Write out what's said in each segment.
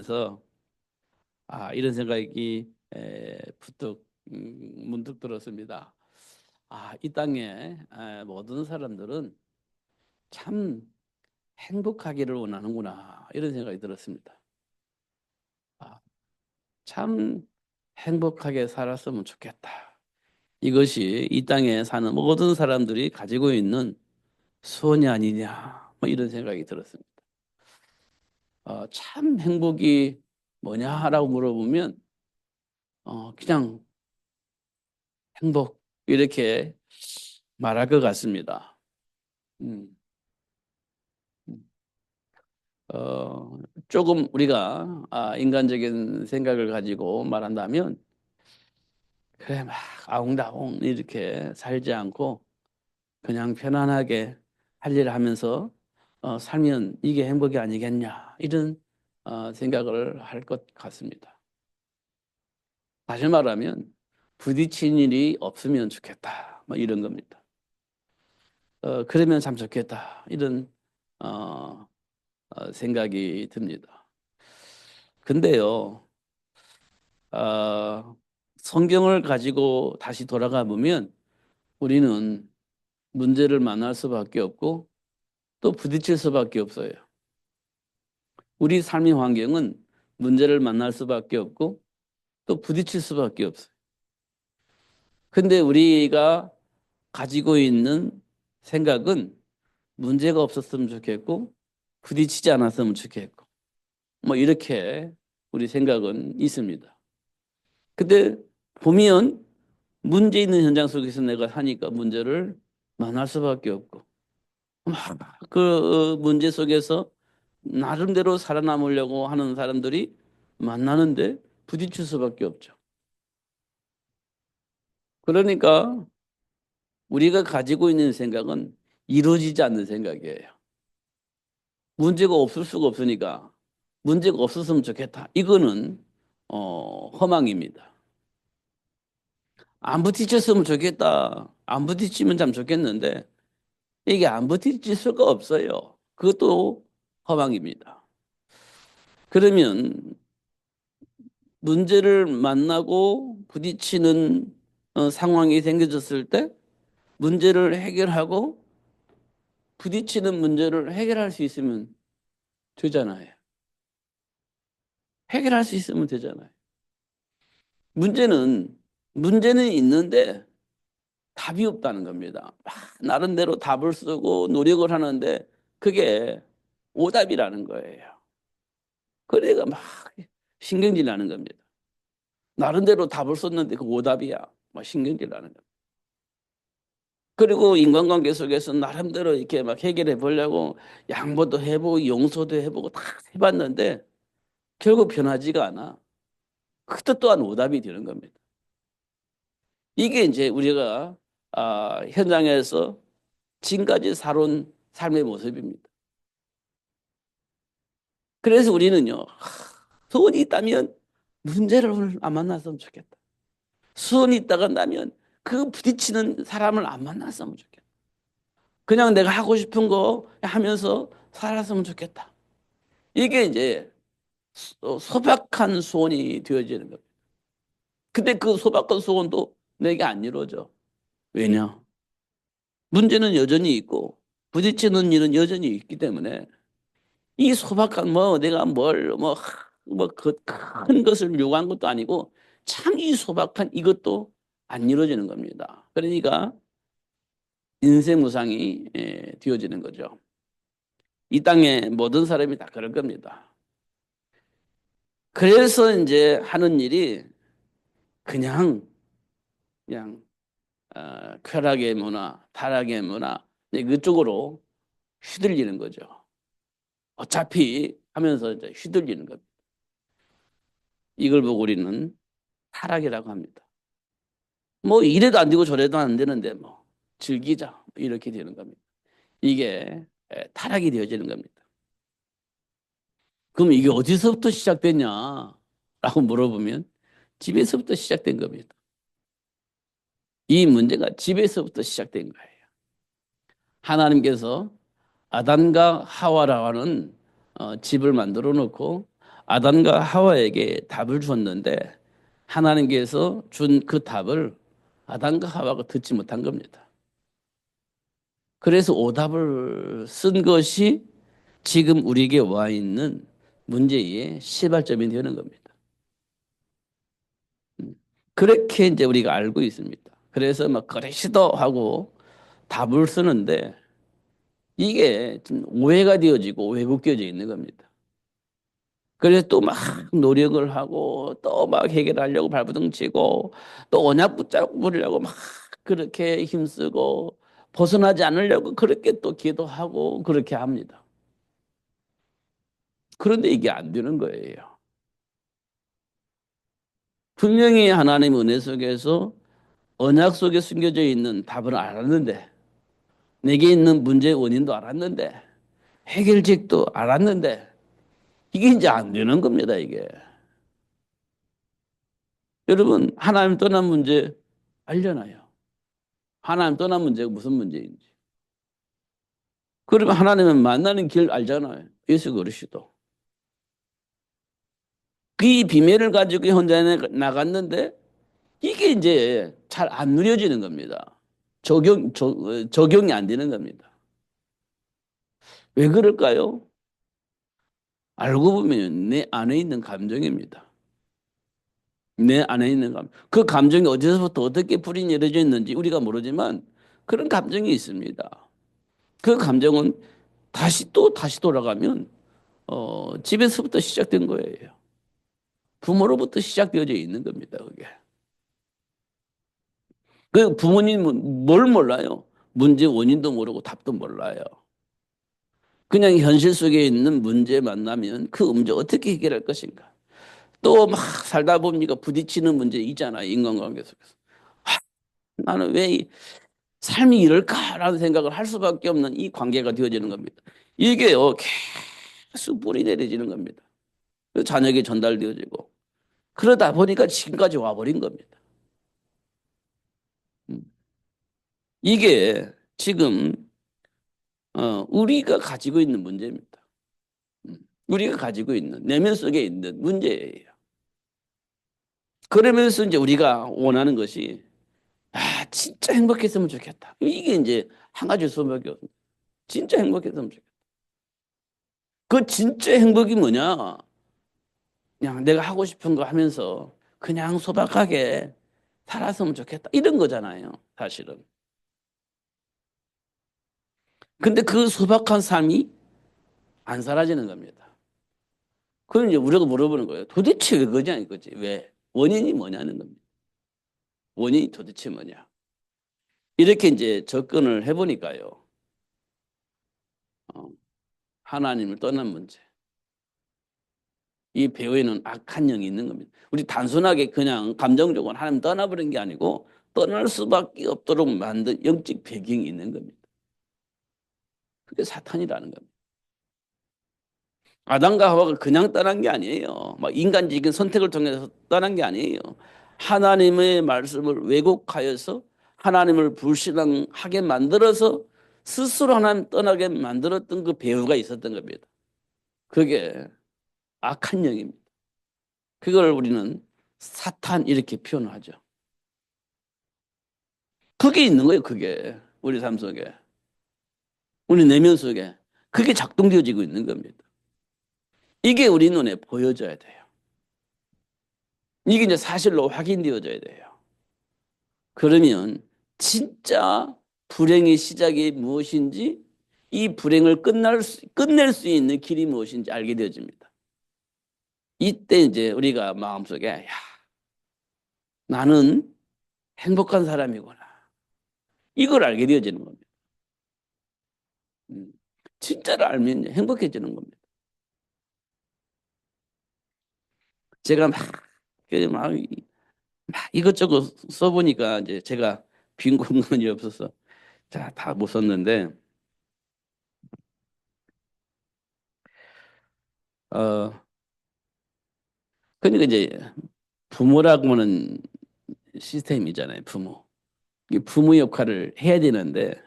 그래서 이런 생각이 문득 들었습니다. 이 땅에 모든 사람들은 참 행복하기를 원하는구나 이런 생각이 들었습니다. 아, 참 행복하게 살았으면 좋겠다. 이것이 이 땅에 사는 모든 사람들이 가지고 있는 소원이 아니냐 뭐 이런 생각이 들었습니다. 참 행복이 뭐냐라고 물어보면 그냥 행복 이렇게 말할 것 같습니다. 음, 음. 어, 조금 우리가 인간적인 생각을 가지고 말한다면 그래 막 아웅다웅 이렇게 살지 않고 그냥 편안하게 할 일을 하면서 살면 이게 행복이 아니겠냐 이런 생각을 할 것 같습니다. 다시 말하면 부딪힌 일이 없으면 좋겠다 뭐 이런 겁니다. 그러면 참 좋겠다 이런 어, 생각이 듭니다. 근데요, 어, 성경을 가지고 다시 돌아가 보면 우리는 문제를 만날 수밖에 없고 또 부딪힐 수밖에 없어요. 우리 삶의 환경은 문제를 만날 수밖에 없고 또 부딪힐 수밖에 없어요. 근데 우리가 가지고 있는 생각은 문제가 없었으면 좋겠고 부딪히지 않았으면 좋겠고 뭐 이렇게 우리 생각은 있습니다. 근데 보면 문제 있는 현장 속에서 내가 사니까 문제를 만날 수밖에 없고 그 문제 속에서 나름대로 살아남으려고 하는 사람들이 만나는데 부딪힐 수밖에 없죠. 그러니까 우리가 가지고 있는 생각은 이루어지지 않는 생각이에요. 문제가 없을 수가 없으니까 문제가 없었으면 좋겠다. 이거는 허망입니다. 안 부딪혔으면 좋겠다. 안 부딪히면 참 좋겠는데 이게 안 부딪힐 수가 없어요. 그것도 허망입니다. 그러면 문제를 만나고 부딪히는 상황이 생겨졌을 때 문제를 해결하고 부딪히는 문제를 해결할 수 있으면 되잖아요. 해결할 수 있으면 되잖아요. 문제는 문제는 있는데 답이 없다는 겁니다. 나름대로 답을 쓰고 노력을 하는데 그게 오답이라는 거예요. 그래가 막 신경질 나는 겁니다. 나름대로 답을 썼는데 그 오답이야. 막 신경질 나는 겁니다. 그리고 인간관계 속에서 나름대로 이렇게 막 해결해 보려고 양보도 해보고 용서도 해보고 다 해봤는데 결국 변하지가 않아. 그것도 또한 오답이 되는 겁니다. 이게 이제 우리가 현장에서 지금까지 살아온 삶의 모습입니다. 그래서 우리는요, 소원이 있다면 문제를 오늘 안 만났으면 좋겠다. 소원이 있다가 나면 그 부딪히는 사람을 안 만났으면 좋겠다. 그냥 내가 하고 싶은 거 하면서 살았으면 좋겠다. 이게 이제 소박한 소원이 되어지는 겁니다. 근데 그 소박한 소원도 내게 안 이루어져. 왜냐? 문제는 여전히 있고 부딪히는 일은 여전히 있기 때문에 이 소박한 뭐 내가 뭘뭐큰 것을 요구한 것도 아니고 참 이 소박한 이것도 안 이루어지는 겁니다. 그러니까 인생 무상이 되어지는 거죠. 이 땅에 모든 사람이 다 그럴 겁니다. 그래서 이제 하는 일이 그냥 쾌락의 문화, 타락의 문화 이제 그쪽으로 휘둘리는 거죠. 어차피 하면서 이제 휘둘리는 겁니다. 이걸 보고 우리는 타락이라고 합니다. 뭐 이래도 안 되고 저래도 안 되는데 뭐 즐기자 이렇게 되는 겁니다. 이게 타락이 되어지는 겁니다. 그럼 이게 어디서부터 시작됐냐라고 물어보면 집에서부터 시작된 겁니다. 이 문제가 집에서부터 시작된 거예요. 하나님께서 아담과 하와라는 집을 만들어 놓고 아담과 하와에게 답을 줬는데 하나님께서 준 그 답을 아담과 하와가 듣지 못한 겁니다. 그래서 오답을 쓴 것이 지금 우리에게 와 있는 문제의 시발점이 되는 겁니다. 그렇게 이제 우리가 알고 있습니다. 그래서 막 그리스도 하고 답을 쓰는데 이게 좀 오해가 되어지고 왜곡되어져 있는 겁니다. 그래서 또 막 노력을 하고 또 막 해결하려고 발버둥 치고 또 언약 붙잡으려고 막 그렇게 힘쓰고 벗어나지 않으려고 그렇게 또 기도하고 그렇게 합니다. 그런데 이게 안 되는 거예요. 분명히 하나님 은혜 속에서 언약 속에 숨겨져 있는 답을 알았는데 내게 있는 문제의 원인도 알았는데 해결책도 알았는데 이게 이제 안 되는 겁니다, 이게. 여러분, 하나님 떠난 문제 알려나요? 하나님 떠난 문제가 무슨 문제인지. 그러면 하나님은 만나는 길 알잖아요. 예수 그리스도. 그 비밀을 가지고 현장에 나갔는데 이게 이제 잘 안 누려지는 겁니다. 적용이 안 되는 겁니다. 왜 그럴까요? 알고 보면 내 안에 있는 감정입니다. 내 안에 있는 감정. 그 감정이 어디서부터 어떻게 불이 내려져 있는지 우리가 모르지만 그런 감정이 있습니다. 그 감정은 다시 돌아가면 집에서부터 시작된 거예요. 부모로부터 시작되어져 있는 겁니다. 그게. 그 부모님은 뭘 몰라요? 문제 원인도 모르고 답도 몰라요. 그냥 현실 속에 있는 문제 만나면 그 문제 어떻게 해결할 것인가. 또 막 살다 보니까 부딪히는 문제 있잖아요. 인간관계 속에서. 나는 왜 이 삶이 이럴까라는 생각을 할 수밖에 없는 이 관계가 되어지는 겁니다. 이게요, 계속 뿌리 내려지는 겁니다. 자녀에게 전달되어지고. 그러다 보니까 지금까지 와버린 겁니다. 음. 이게 지금, 우리가 가지고 있는 문제입니다. 우리가 가지고 있는, 내면 속에 있는 문제예요. 그러면서 이제 우리가 원하는 것이, 진짜 행복했으면 좋겠다. 이게 이제 한 가지 수밖에 없습니다. 진짜 행복했으면 좋겠다. 그 진짜 행복이 뭐냐? 그냥 내가 하고 싶은 거 하면서 그냥 소박하게 살았으면 좋겠다. 이런 거잖아요, 사실은. 근데 그 소박한 삶이 안 사라지는 겁니다. 그럼 이제 우리가 물어보는 거예요. 도대체 왜 그러냐 이거지. 왜? 원인이 뭐냐는 겁니다. 원인이 도대체 뭐냐. 이렇게 이제 접근을 해보니까요. 어, 하나님을 떠난 문제. 이 배후에는 악한 영이 있는 겁니다. 우리 단순하게 그냥 감정적으로 하나님 떠나버린 게 아니고 떠날 수밖에 없도록 만든 영적 배경이 있는 겁니다. 그게 사탄이라는 겁니다. 아담과 하와가 그냥 떠난 게 아니에요. 막 인간적인 선택을 통해서 떠난 게 아니에요. 하나님의 말씀을 왜곡하여서 하나님을 불신앙하게 만들어서 스스로 하나님 떠나게 만들었던 그 배후가 있었던 겁니다. 그게 악한 영입니다. 그걸 우리는 사탄 이렇게 표현하죠. 그게 있는 거예요, 그게. 우리 삶 속에. 우리 내면 속에. 그게 작동되어지고 있는 겁니다. 이게 우리 눈에 보여져야 돼요. 이게 이제 사실로 확인되어져야 돼요. 그러면 진짜 불행의 시작이 무엇인지 이 불행을 끝낼 수 있는 길이 무엇인지 알게 되어집니다. 이때 이제 우리가 마음속에 야, 나는 행복한 사람이구나. 이걸 알게 되어지는 겁니다. 음. 진짜를 알면 행복해지는 겁니다. 제가 막 이것저것 써보니까 이제 제가 빈 공간이 없어서 자, 다 못 썼는데, 어, 그러니까 이제 부모라고 하는 시스템이잖아요, 부모. 이 부모 역할을 해야 되는데,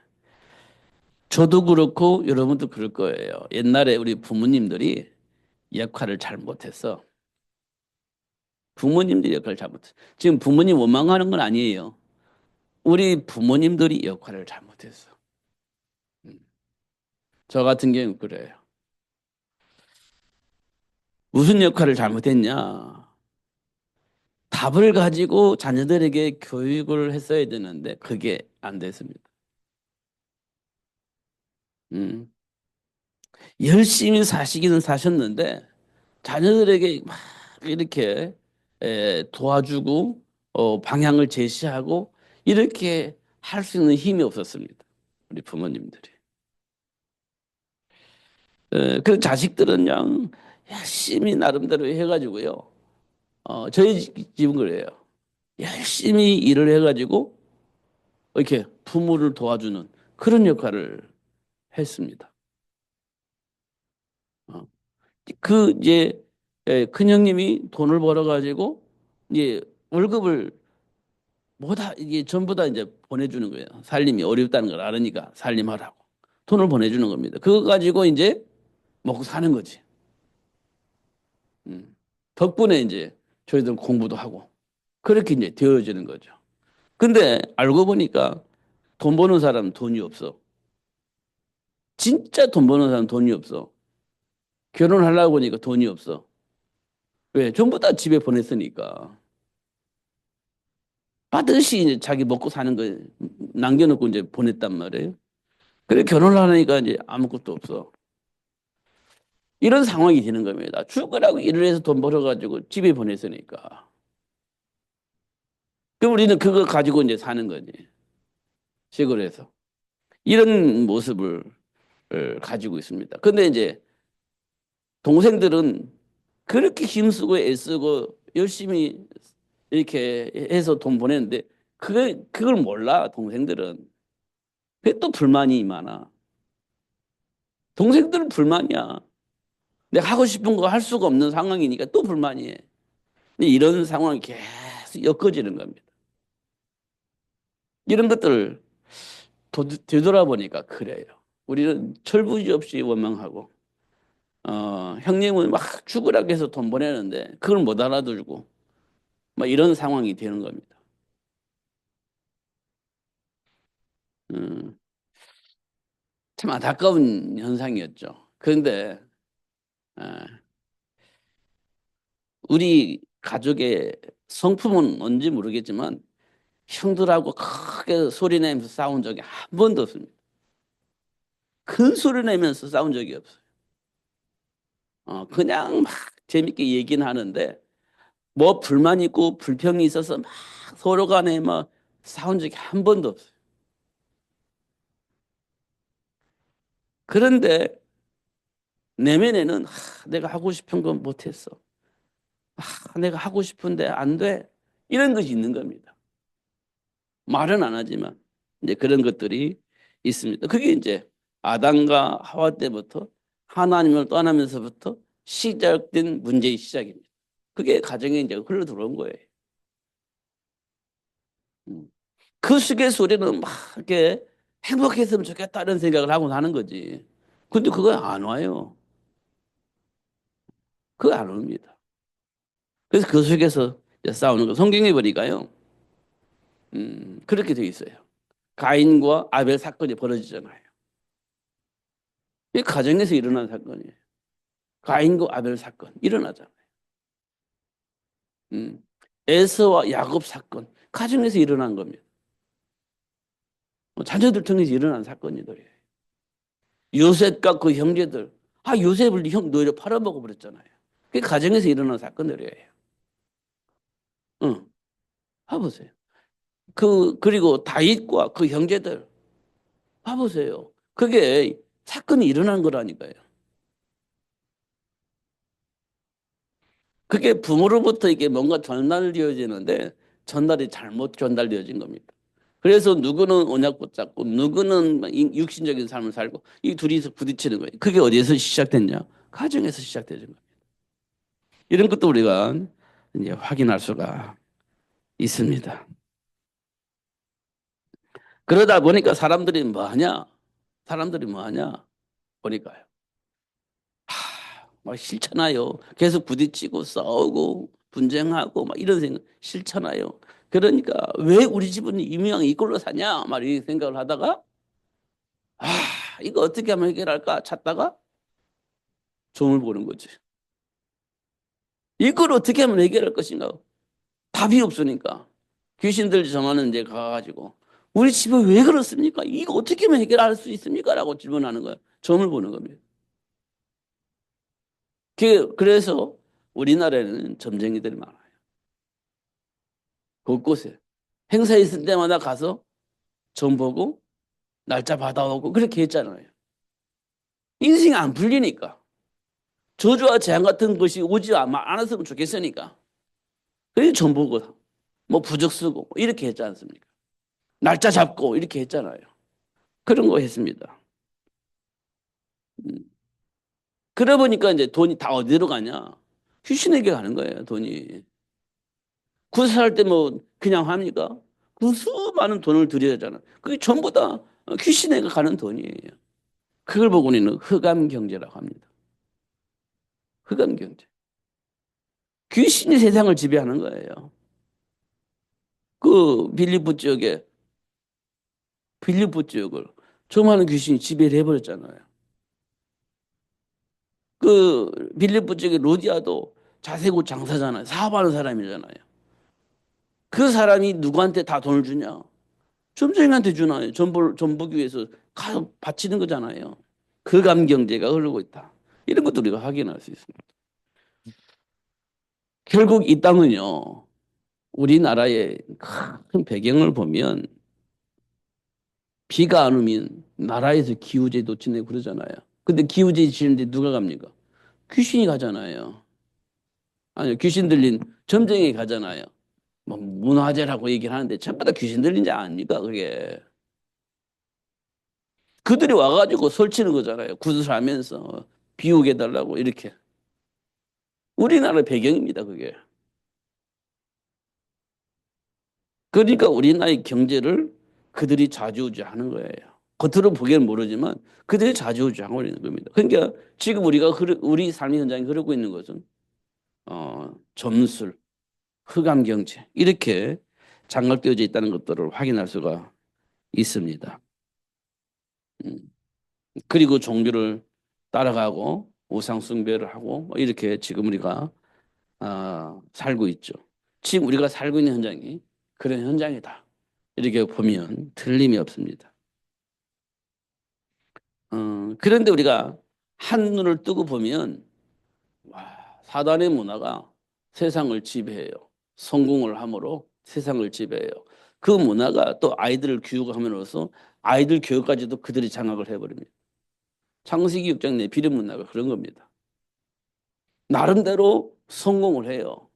저도 그렇고 여러분도 그럴 거예요. 옛날에 우리 부모님들이 역할을 잘 못했어. 부모님들이 역할을 잘 못했어. 지금 부모님 원망하는 건 아니에요. 우리 부모님들이 역할을 잘 못했어. 음. 저 같은 경우는 그래요. 무슨 역할을 잘못했냐? 답을 가지고 자녀들에게 교육을 했어야 되는데 그게 안 됐습니다. 음. 열심히 사시기는 사셨는데 자녀들에게 막 이렇게 도와주고 방향을 제시하고 이렇게 할 수 있는 힘이 없었습니다. 우리 부모님들이. 그 자식들은 그냥 열심히 나름대로 해가지고요. 저희 집은 그래요. 열심히 일을 해가지고 이렇게 부모를 도와주는 그런 역할을 했습니다. 어. 그 이제 큰 형님이 돈을 벌어가지고 이제 월급을 뭐다 이게 전부 다 이제 보내주는 거예요. 살림이 어렵다는 걸 알으니까 살림하라고 돈을 보내주는 겁니다. 그거 가지고 이제 먹고 사는 거지. 음. 덕분에 이제 저희들 공부도 하고 그렇게 이제 되어지는 거죠. 근데 알고 보니까 돈 버는 사람은 돈이 없어. 진짜 돈 버는 사람은 돈이 없어. 결혼하려고 하니까 돈이 없어. 왜? 전부 다 집에 보냈으니까. 받듯이 이제 자기 먹고 사는 거 남겨놓고 이제 보냈단 말이에요. 그래 결혼을 하니까 이제 아무것도 없어. 이런 상황이 되는 겁니다. 죽으라고 일을 해서 돈 벌어가지고 집에 보냈으니까. 그럼 우리는 그거 가지고 이제 사는 거지. 시골에서. 이런 모습을 가지고 있습니다. 근데 이제 동생들은 그렇게 힘쓰고 애쓰고 열심히 이렇게 해서 돈 보내는데 그걸 몰라, 동생들은. 그게 또 불만이 많아. 동생들은 불만이야. 내가 하고 싶은 거 할 수가 없는 상황이니까 또 불만이에. 근데 이런 상황이 계속 엮어지는 겁니다. 이런 것들을 되돌아보니까 그래요. 우리는 철부지 없이 원망하고, 형님은 막 죽으라고 해서 돈 보내는데 그걸 못 알아들고, 막 이런 상황이 되는 겁니다. 음, 참 안타까운 현상이었죠. 그런데, 어, 우리 가족의 성품은 뭔지 모르겠지만, 형들하고 크게 소리 내면서 싸운 적이 한 번도 없습니다. 큰 소리 내면서 싸운 적이 없어요. 그냥 막 재밌게 얘기는 하는데, 뭐 불만 있고 불평이 있어서 막 서로 간에 막 싸운 적이 한 번도 없어요. 그런데 내면에는 내가 하고 싶은 건 못했어. 내가 하고 싶은데 안 돼. 이런 것이 있는 겁니다. 말은 안 하지만 이제 그런 것들이 있습니다. 그게 이제 아담과 하와 때부터 하나님을 떠나면서부터 시작된 문제의 시작입니다. 그게 가정에 이제 흘러 들어온 거예요. 음. 그 속에서 우리는 막 이렇게 행복했으면 좋겠다는 생각을 하고 사는 거지. 근데 그거 안 와요. 그거 안 옵니다. 그래서 그 속에서 이제 싸우는 거. 성경에 보니까요. 그렇게 돼 있어요. 가인과 아벨 사건이 벌어지잖아요. 이 가정에서 일어난 사건이에요. 가인과 아벨 사건 일어나잖아요. 음. 에서와 야곱 사건 가정에서 일어난 겁니다. 자녀들 통해서 일어난 사건이더래요. 요셉과 그 형제들. 요셉을 형 너희를 팔아먹어 버렸잖아요. 그게 가정에서 일어난 사건들이에요. 응, 봐보세요. 그리고 다윗과 그 형제들. 봐보세요. 그게 사건이 일어난 거라니까요. 그게 부모로부터 이게 뭔가 전달되어지는데 전달이 잘못 전달되어진 겁니다. 그래서 누구는 언약 붙잡고 누구는 육신적인 삶을 살고 이 둘이서 부딪히는 거예요. 그게 어디에서 시작됐냐? 가정에서 시작되는 겁니다. 이런 것도 우리가 이제 확인할 수가 있습니다. 그러다 보니까 사람들이 뭐 하냐? 보니까요. 막 싫잖아요. 계속 부딪히고 싸우고 분쟁하고 막 이런 생각 싫잖아요. 그러니까 왜 우리 집은 이 모양 이꼴로 사냐? 막 이렇게 생각을 하다가 아, 이거 어떻게 하면 해결할까 찾다가 점을 보는 거지. 이걸 어떻게 하면 해결할 것인가? 답이 없으니까. 귀신들 정하는 데 가가지고 우리 집에 왜 그렇습니까? 이거 어떻게 하면 해결할 수 있습니까? 라고 질문하는 거야. 점을 보는 겁니다. 그래서 우리나라에는 점쟁이들이 많아요. 곳곳에. 행사 있을 때마다 가서 점 보고 날짜 받아오고 그렇게 했잖아요. 인생이 안 풀리니까. 저주와 재앙 같은 것이 오지 않았으면 좋겠으니까. 그래서 점 보고 뭐 부적 쓰고 뭐 이렇게 했지 않습니까? 날짜 잡고 이렇게 했잖아요. 그런 거 했습니다. 음. 그러다 보니까 이제 돈이 다 어디로 가냐? 귀신에게 가는 거예요, 돈이. 구슬할 때 뭐 그냥 합니까? 그 수많은 돈을 들여야 하잖아. 그게 전부 다 귀신에게 가는 돈이에요. 그걸 보고 우리는 흑암 경제라고 합니다. 흑암 경제. 귀신이 세상을 지배하는 거예요. 그 빌리프 지역을 수많은 귀신이 지배를 해버렸잖아요. 그 빌리프 지역의 로디아도 자세고 장사잖아요. 사업하는 사람이잖아요. 그 사람이 누구한테 다 돈을 주냐? 점쟁이한테 주나요? 전보기 위해서 가서 바치는 거잖아요. 흑암 경제가 흐르고 있다. 이런 것도 우리가 확인할 수 있습니다. 결국 이 땅은요, 우리나라의 큰 배경을 보면 비가 안 오면 나라에서 기후제 놓친다고 그러잖아요. 근데 기후제 지는데 누가 갑니까? 귀신이 가잖아요. 아니요, 귀신 들린 점쟁이 가잖아요. 뭐 문화재라고 얘기를 하는데 전부 다 귀신 들린 자 아닙니까? 그게. 그들이 와가지고 설치는 거잖아요. 구슬하면서 비우게 해달라고 이렇게. 우리나라 배경입니다, 그게. 그러니까 우리나라의 경제를 그들이 좌지우지하는 거예요. 겉으로 보기에는 모르지만 그들이 좌지우지하고 있는 겁니다. 그러니까 지금 우리 삶의 현장에 흐르고 있는 것은 점술, 흑암 경제 이렇게 장악되어져 있다는 것들을 확인할 수가 있습니다. 음. 그리고 종교를 따라가고 우상 숭배를 하고 뭐 이렇게 지금 우리가 살고 있죠. 지금 우리가 살고 있는 현장이 그런 현장이다. 이렇게 보면 틀림이 없습니다. 그런데 우리가 한눈을 뜨고 보면 와, 사단의 문화가 세상을 지배해요. 성공을 함으로 세상을 지배해요. 그 문화가 또 아이들을 교육함으로써 아이들 교육까지도 그들이 장악을 해버립니다. 창세기 6장 내 비름 문화가 그런 겁니다. 나름대로 성공을 해요.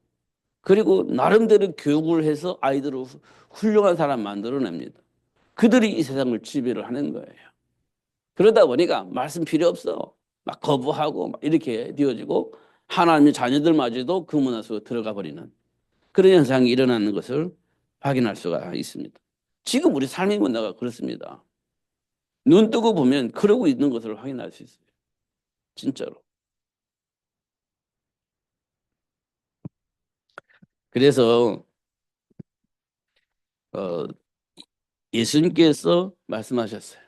그리고 나름대로 교육을 해서 아이들을 훌륭한 사람 만들어냅니다. 그들이 이 세상을 지배를 하는 거예요. 그러다 보니까 말씀 필요 없어. 막 거부하고 막 이렇게 되어지고 하나님의 자녀들마저도 그 문화 속에 들어가 버리는 그런 현상이 일어나는 것을 확인할 수가 있습니다. 지금 우리 삶의 문화가 그렇습니다. 눈 뜨고 보면 그러고 있는 것을 확인할 수 있어요. 진짜로. 그래서 어, 예수님께서 말씀하셨어요.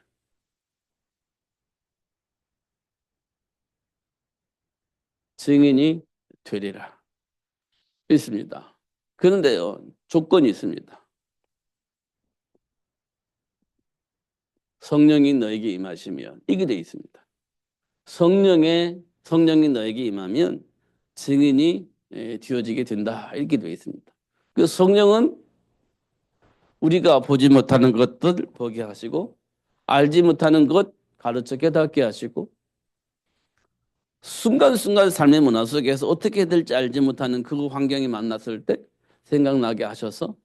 증인이 되리라. 있습니다. 그런데요, 조건이 있습니다. 성령이 너에게 임하시면 이게 돼 있습니다. 성령이 너에게 임하면 증인이 되어지게 된다. 이렇게 되어 있습니다. 그 성령은 우리가 보지 못하는 것들 보게 하시고 알지 못하는 것 가르쳐 깨닫게 하시고 순간순간 삶의 문화 속에서 어떻게 될지 알지 못하는 그 환경이 만났을 때 생각나게 하셔서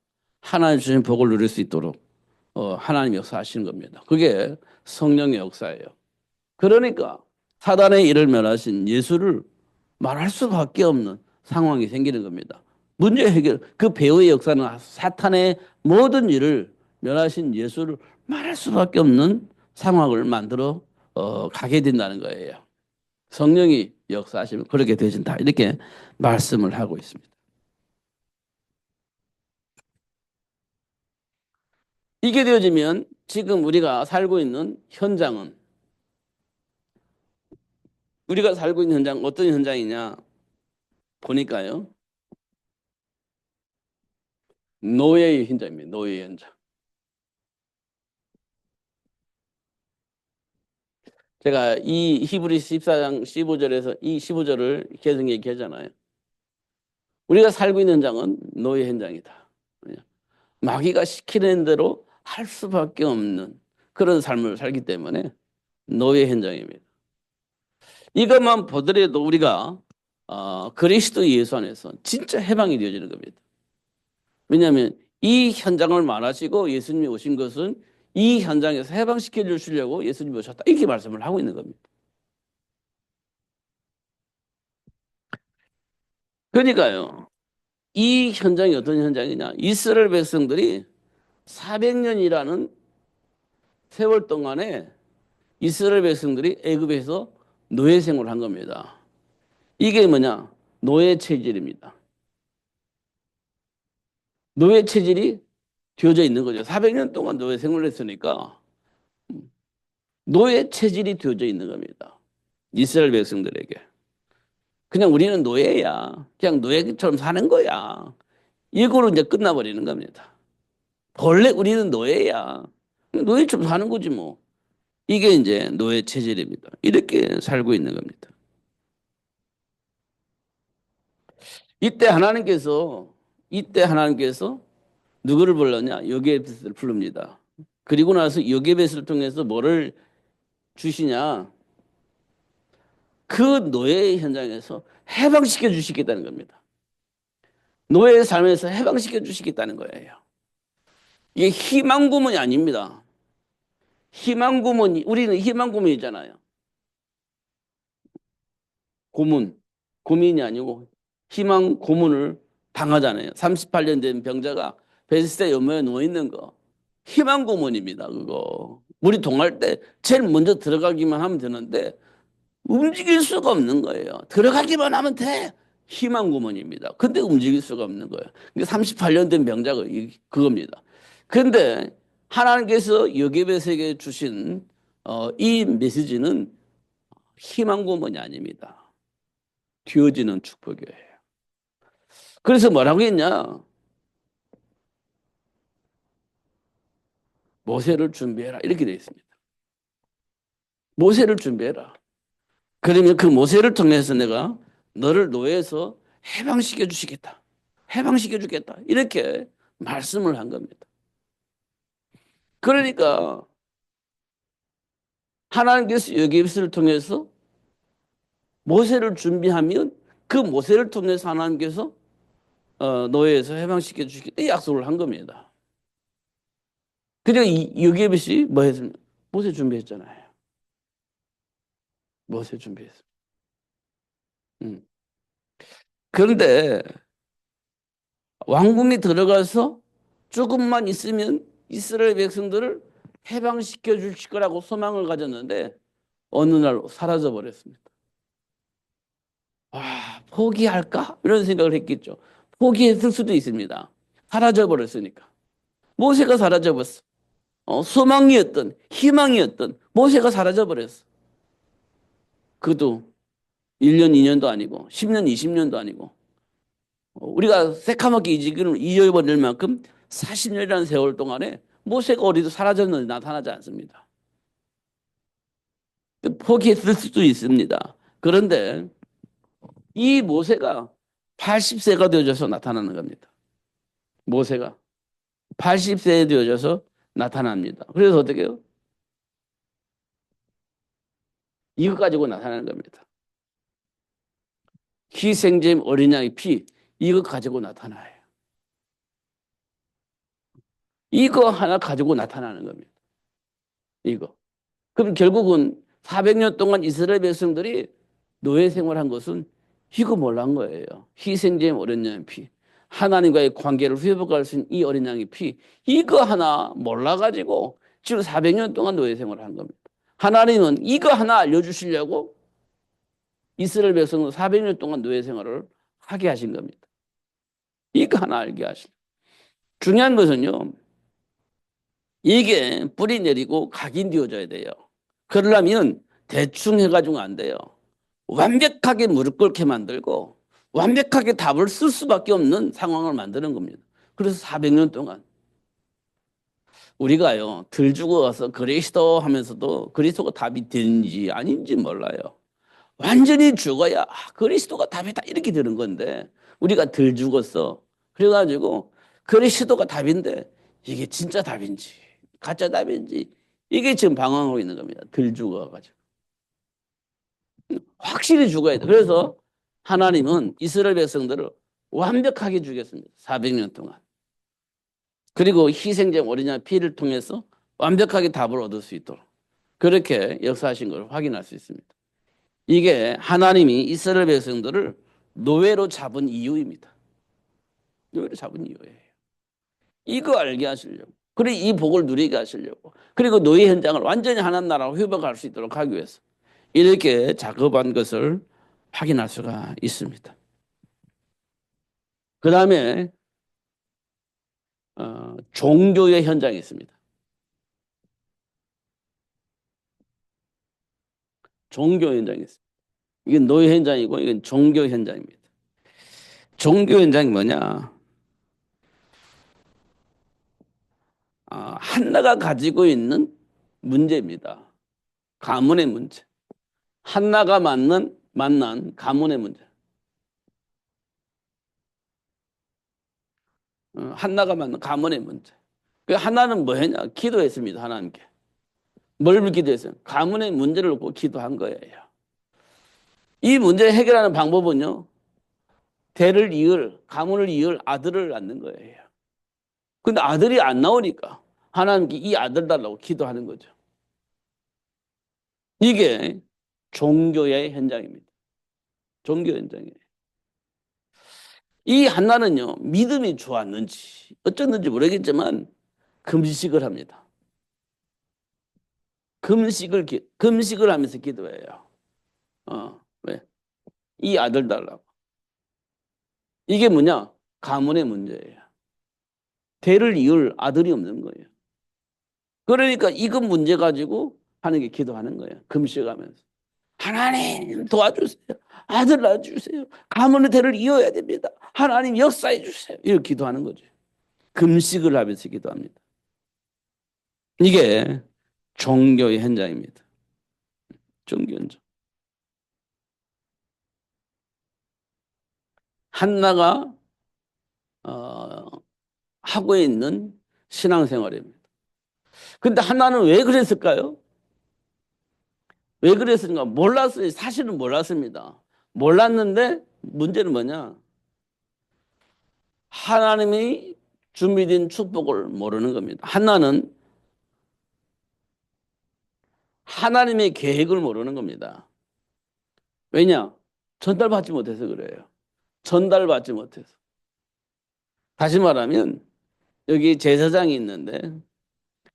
하나님 주신 복을 누릴 수 있도록 하나님 역사하시는 겁니다. 그게 성령의 역사예요. 그러니까 사단의 일을 멸하신 예수를 말할 수밖에 없는 상황이 생기는 겁니다. 문제 해결, 그 배후의 역사는 사탄의 모든 일을 멸하신 예수를 말할 수밖에 없는 상황을 만들어 가게 된다는 거예요. 성령이 역사하시면 그렇게 되진다. 이렇게 말씀을 하고 있습니다. 이게 되어지면 지금 우리가 살고 있는 현장은 우리가 살고 있는 현장 어떤 현장이냐 보니까요. 노예의 현장입니다. 노예의 현장. 제가 이 히브리서 14장 15절에서 이 15절을 계속 얘기하잖아요. 우리가 살고 있는 현장은 노예 현장이다. 마귀가 시키는 대로 할 수밖에 없는 그런 삶을 살기 때문에 노예 현장입니다. 이것만 보더라도 우리가 그리스도 예수 안에서 진짜 해방이 되어지는 겁니다. 왜냐하면 이 현장을 말하시고 예수님이 오신 것은 이 현장에서 해방시켜 주시려고 예수님이 오셨다. 이렇게 말씀을 하고 있는 겁니다. 그러니까요. 이 현장이 어떤 현장이냐. 이스라엘 백성들이 400년이라는 세월 동안에 이스라엘 백성들이 애굽에서 노예 생활을 한 겁니다. 이게 뭐냐? 노예 체질입니다. 노예 체질이 되어져 있는 거죠. 400년 동안 노예 생활을 했으니까 노예 체질이 되어져 있는 겁니다. 이스라엘 백성들에게. 그냥 우리는 노예야. 그냥 노예처럼 사는 거야. 이거로 이제 끝나버리는 겁니다. 원래 우리는 노예야. 노예처럼 사는 거지 뭐. 이게 이제 노예 체질입니다. 이렇게 살고 있는 겁니다. 이때 하나님께서 이때 하나님께서 누구를 불렀냐? 여게벳을 부릅니다. 그리고 나서 여게벳을 통해서 뭐를 주시냐? 그 노예 현장에서 해방시켜 주시겠다는 겁니다. 노예의 삶에서 해방시켜 주시겠다는 거예요. 이게 희망 고문이 아닙니다. 희망 고문이 우리는 희망 고문이잖아요. 고문, 고민이 아니고 희망 고문을 당하잖아요. 38년 된 병자가 베스데 연못에 누워 있는 거 희망 고문입니다. 그거 우리 동할 때 제일 먼저 들어가기만 하면 되는데 움직일 수가 없는 거예요. 들어가기만 하면 돼. 희망 고문입니다. 근데 움직일 수가 없는 거예요. 38년 된 병자가 그겁니다. 그런데 하나님께서 여게벳에게 주신 이 메시지는 희망 고문이 아닙니다. 되어지는 축복이에요. 그래서 뭐라고 했냐? 모세를 준비해라. 이렇게 되어 있습니다. 모세를 준비해라. 그러면 그 모세를 통해서 내가 너를 노예에서 해방시켜 주시겠다. 해방시켜 주겠다. 이렇게 말씀을 한 겁니다. 그러니까 하나님께서 여기를 통해서 모세를 준비하면 그 모세를 통해서 하나님께서 노예에서 해방시켜 주시겠다. 약속을 한 겁니다. 그러니까 여기벳이 뭐 했습니까? 모세 준비했잖아요. 모세 준비했어. 그런데 왕궁에 들어가서 조금만 있으면 이스라엘 백성들을 해방시켜 주실 거라고 소망을 가졌는데 어느 날 사라져 버렸습니다. 포기할까? 이런 생각을 했겠죠. 포기했을 수도 있습니다. 사라져 버렸으니까. 모세가 사라져 버렸어. 소망이었던 희망이었던 모세가 사라져 버렸어. 그도 1년, 2년도 아니고 10년, 20년도 아니고 우리가 새카맣게 잊어버릴 만큼 40년이라는 세월 동안에 모세가 어디도 사라졌는지 나타나지 않습니다. 포기했을 수도 있습니다. 그런데 이 모세가 80세가 되어져서 나타나는 겁니다. 모세가 80세에 되어져서 나타납니다. 그래서 어떻게 해요? 이거 가지고 나타나는 겁니다. 희생제물 어린 양의 피 이거 가지고 나타나요. 이거 하나 가지고 나타나는 겁니다. 이거. 그럼 결국은 400년 동안 이스라엘 백성들이 노예 생활한 것은 이거 몰란 거예요. 희생제물 어린 양의 피. 하나님과의 관계를 회복할 수 있는 이 어린 양의 피. 이거 하나 몰라가지고 지금 400년 동안 노예 생활을 한 겁니다. 하나님은 이거 하나 알려주시려고 이스라엘 백성은 400년 동안 노예 생활을 하게 하신 겁니다. 이거 하나 알게 하시죠. 중요한 것은요. 이게 뿌리 내리고 각인되어져야 돼요. 그러려면 대충 해가지고 안 돼요. 완벽하게 무릎 꿇게 만들고 완벽하게 답을 쓸 수밖에 없는 상황을 만드는 겁니다. 그래서 400년 동안 우리가요 들 죽어서 그리스도 하면서도 그리스도가 답이 되는지 아닌지 몰라요. 완전히 죽어야 그리스도가 답이다 이렇게 되는 건데 우리가 들 죽었어. 그래가지고 그리스도가 답인데 이게 진짜 답인지 가짜 답인지 이게 지금 방황하고 있는 겁니다. 들 죽어가지고 확실히 죽어야 돼. 그래서 하나님은 이스라엘 백성들을 완벽하게 죽였습니다. 400년 동안. 그리고 희생제물 어린 양 피를 통해서 완벽하게 답을 얻을 수 있도록 그렇게 역사하신 걸 확인할 수 있습니다. 이게 하나님이 이스라엘 백성들을 노예로 잡은 이유입니다. 노예로 잡은 이유예요. 이거 알게 하시려고. 그리고 이 복을 누리게 하시려고. 그리고 노예 현장을 완전히 하나님 나라로 회복할 수 있도록 하기 위해서 이렇게 작업한 것을 확인할 수가 있습니다. 그 다음에 종교의 현장이 있습니다. 종교 현장이 있습니다. 이건 노예 현장이고 이건 종교 현장입니다. 종교 현장이 뭐냐? 한나가 가지고 있는 문제입니다. 가문의 문제. 한나가 만난 가문의 문제. 한나가 만난 가문의 문제. 그 한나는 뭐 했냐? 기도했습니다. 하나님께. 뭘 기도했어요? 가문의 문제를 놓고 기도한 거예요. 이 문제 해결하는 방법은요. 가문을 이을 아들을 낳는 거예요. 근데 아들이 안 나오니까 하나님께 이 아들 달라고 기도하는 거죠. 이게 종교의 현장입니다. 종교 현장이에요. 이 한나는요, 믿음이 좋았는지 어쩌는지 모르겠지만 금식을 합니다. 금식을 하면서 기도해요. 왜? 이 아들 달라고. 이게 뭐냐? 가문의 문제예요. 대를 이을 아들이 없는 거예요. 그러니까 이건 문제 가지고 하는 게 기도하는 거예요. 금식하면서. 하나님 도와주세요. 아들 낳아주세요. 가문의 대를 이어야 됩니다. 하나님 역사해 주세요. 이렇게 기도하는 거죠. 금식을 하면서 기도합니다. 이게 종교의 현장입니다. 종교 현장. 한나가 하고 있는 신앙생활입니다. 근데 한나는 왜 그랬을까요? 왜 그랬을까? 몰랐어요. 사실은 몰랐습니다. 몰랐는데 문제는 뭐냐? 하나님이 준비된 축복을 모르는 겁니다. 한나는 하나님의 계획을 모르는 겁니다. 왜냐? 전달받지 못해서 그래요. 전달받지 못해서. 다시 말하면 여기 제사장이 있는데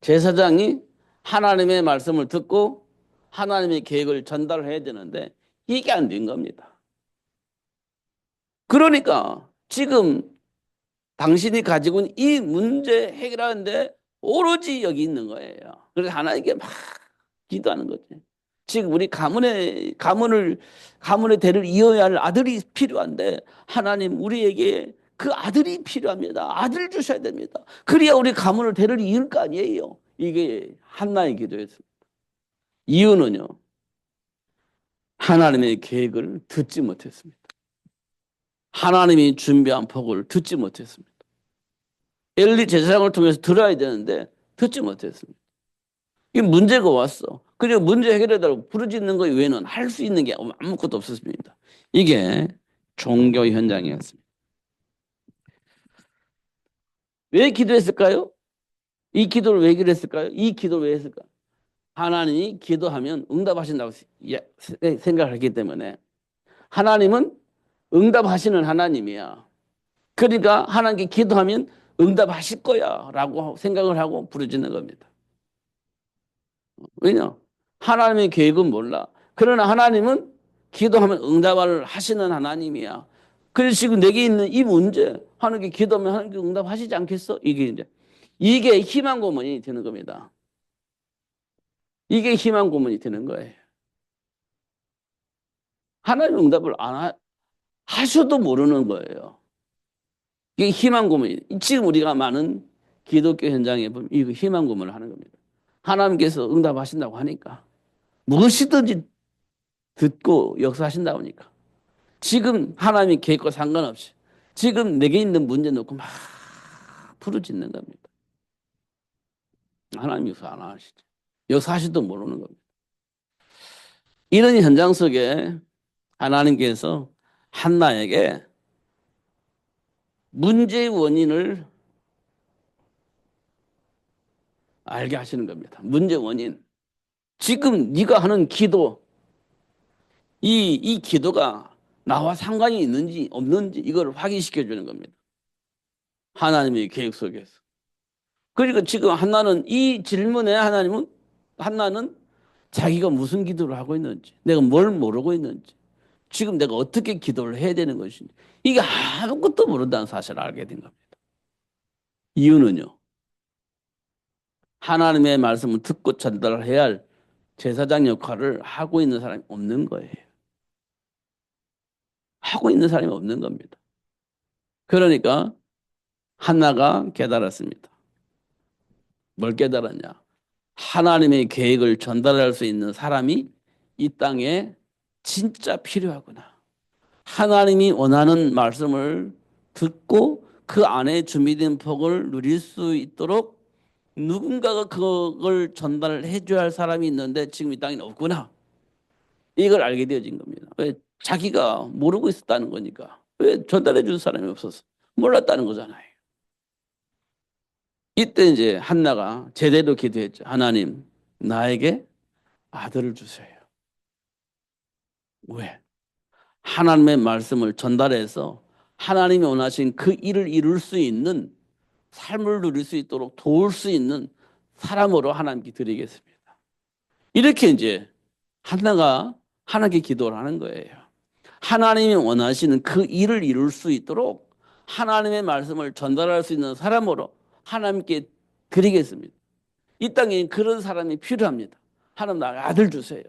제사장이 하나님의 말씀을 듣고 하나님의 계획을 전달해야 되는데 이게 안 된 겁니다. 그러니까 지금 당신이 가지고 있는 이 문제 해결하는데 오로지 여기 있는 거예요. 그래서 하나님께 막 기도하는 거지. 지금 우리 가문의 대를 이어야 할 아들이 필요한데 하나님 우리에게 그 아들이 필요합니다. 아들 주셔야 됩니다. 그래야 우리 가문을 대를 이을 거 아니에요. 이게 한나의 기도였습니다. 이유는요. 하나님의 계획을 듣지 못했습니다. 하나님이 준비한 복을 듣지 못했습니다. 엘리 제사장을 통해서 들어야 되는데 듣지 못했습니다. 이 문제가 왔어. 그리고 문제 해결해달라고 부르짖는 것 외에는 할 수 있는 게 아무것도 없었습니다. 이게 종교 현장이었습니다. 왜 기도했을까요? 이 기도를 왜 기도했을까요? 이 기도를 왜 했을까? 하나님이 기도하면 응답하신다고 생각했기 때문에 하나님은 응답하시는 하나님이야. 그러니까 하나님께 기도하면 응답하실 거야 라고 생각을 하고 부르짖는 겁니다. 왜냐? 하나님의 계획은 몰라. 그러나 하나님은 기도하면 응답을 하시는 하나님이야. 그래서 지금 내게 있는 이 문제, 하나님께 기도하면 하나님께 응답하시지 않겠어? 이게 희망 고문이 되는 겁니다. 이게 희망 고문이 되는 거예요. 하나님 응답을 안 하셔도 모르는 거예요. 이게 희망 고문이. 지금 우리가 많은 기독교 현장에 보면 이거 희망 고문을 하는 겁니다. 하나님께서 응답하신다고 하니까 무엇이든지 듣고 역사하신다고 하니까 지금 하나님의 계획과 상관없이 지금 내게 있는 문제 놓고 막 부르짖는 겁니다. 하나님 역사 안 하시죠. 역사하시도 모르는 겁니다. 이런 현장 속에 하나님께서 한나에게 문제의 원인을 알게 하시는 겁니다. 문제 원인. 지금 네가 하는 기도, 이 기도가 나와 상관이 있는지 없는지 이걸 확인시켜 주는 겁니다. 하나님의 계획 속에서. 그러니까 지금 한나는 이 질문에 한나는 자기가 무슨 기도를 하고 있는지, 내가 뭘 모르고 있는지, 지금 내가 어떻게 기도를 해야 되는 것인지, 이게 아무것도 모른다는 사실을 알게 된 겁니다. 이유는요, 하나님의 말씀을 듣고 전달해야 할 제사장 역할을 하고 있는 사람이 없는 거예요. 하고 있는 사람이 없는 겁니다. 그러니까 한나가 깨달았습니다. 뭘 깨달았냐? 하나님의 계획을 전달할 수 있는 사람이 이 땅에 진짜 필요하구나. 하나님이 원하는 말씀을 듣고 그 안에 준비된 복을 누릴 수 있도록 누군가가 그걸 전달해 줘야 할 사람이 있는데 지금 이 땅에 없구나. 이걸 알게 되어진 겁니다. 왜? 자기가 모르고 있었다는 거니까. 왜 전달해 줄 사람이 없었어? 몰랐다는 거잖아요. 이때 이제 한나가 제대로 기도했죠. 하나님, 나에게 아들을 주세요. 왜? 하나님의 말씀을 전달해서 하나님이 원하신 그 일을 이룰 수 있는 삶을 누릴 수 있도록 도울 수 있는 사람으로 하나님께 드리겠습니다. 이렇게 이제 한나가 하나님께 기도를 하는 거예요. 하나님이 원하시는 그 일을 이룰 수 있도록 하나님의 말씀을 전달할 수 있는 사람으로 하나님께 드리겠습니다. 이 땅에 그런 사람이 필요합니다. 하나님 나에게 아들 주세요.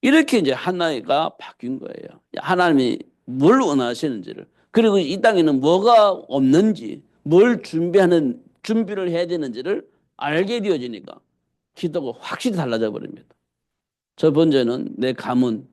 이렇게 이제 한나가 바뀐 거예요. 하나님이 뭘 원하시는지를. 그리고 이 땅에는 뭐가 없는지, 뭘 준비를 해야 되는지를 알게 되어지니까 기도가 확실히 달라져 버립니다. 첫 번째는 내 가문,